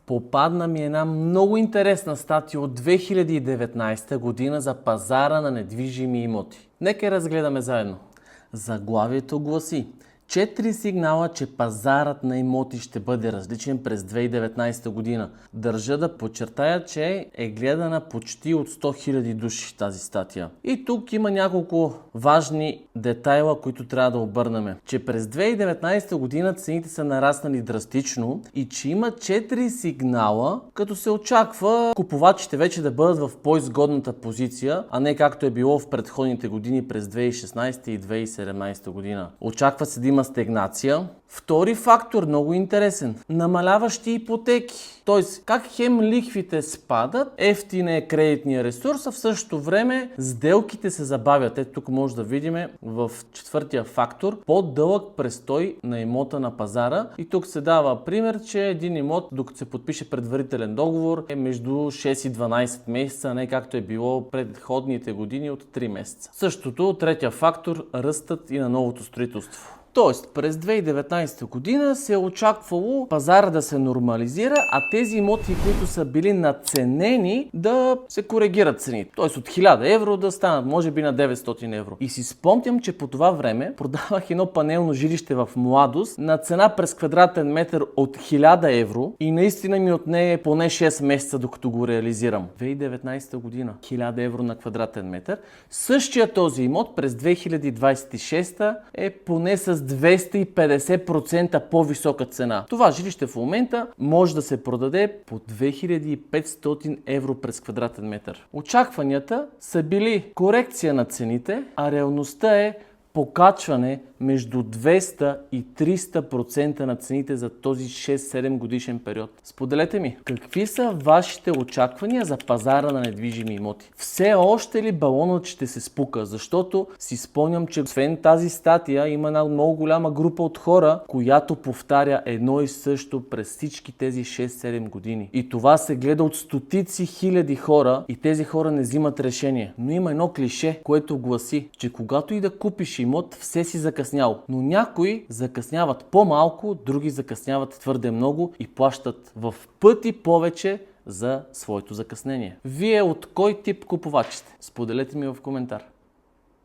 Попадна ми една много интересна статия от 2019 година за пазара на недвижими имоти. Нека я разгледаме заедно. Заглавието гласи: 4 сигнала, че пазарът на имоти ще бъде различен през 2019 година. Държа да подчертая, че е гледана почти от 100 000 души тази статия. И тук има няколко важни детайла, които трябва да обърнем. Че през 2019 година цените са нараснали драстично и че има 4 сигнала, като се очаква купувачите вече да бъдат в по-изгодната позиция, а не както е било в предходните години през 2016 и 2017 година. Очаква се да има стагнация. Втори фактор, много интересен. Намаляващи ипотеки. Тоест, как хем лихвите спадат, ефтин е кредитния ресурс, а в същото време сделките се забавят. Ето тук може да видим в четвъртия фактор по-дълъг престой на имота на пазара. И тук се дава пример, че един имот, докато се подпише предварителен договор, е между 6 и 12 месеца, а не както е било предходните години от 3 месеца. Същото, третия фактор, ръстът и на новото строителство. Тоест, през 2019 година се е очаквало пазара да се нормализира, а тези имоти, които са били надценени, да се коригират цените. Тоест от 1000 евро да станат може би на 900 евро. И си спомням, че по това време продавах едно панелно жилище в Младост на цена през квадратен метър от 1000 евро и наистина ми отне поне 6 месеца докато го реализирам. 2019 година 1000 евро на квадратен метър. Същия този имот през 2026 е поне с 250% по-висока цена. Това жилище в момента може да се продаде по 2500 евро през квадратен метър. Очакванията са били корекция на цените, а реалността е покачване между 200 и 300% на цените за този 6-7 годишен период. Споделете ми, какви са вашите очаквания за пазара на недвижими имоти? Все още ли балонът ще се спука? Защото си спомням, че освен тази статия има една много голяма група от хора, която повтаря едно и също през всички тези 6-7 години. И това се гледа от стотици хиляди хора и тези хора не взимат решение. Но има едно клише, което гласи, че когато и да купиш имот, все си закъснял. Но някои закъсняват по-малко, други закъсняват твърде много и плащат в пъти повече за своето закъснение. Вие от кой тип купувач сте? Споделете ми в коментар.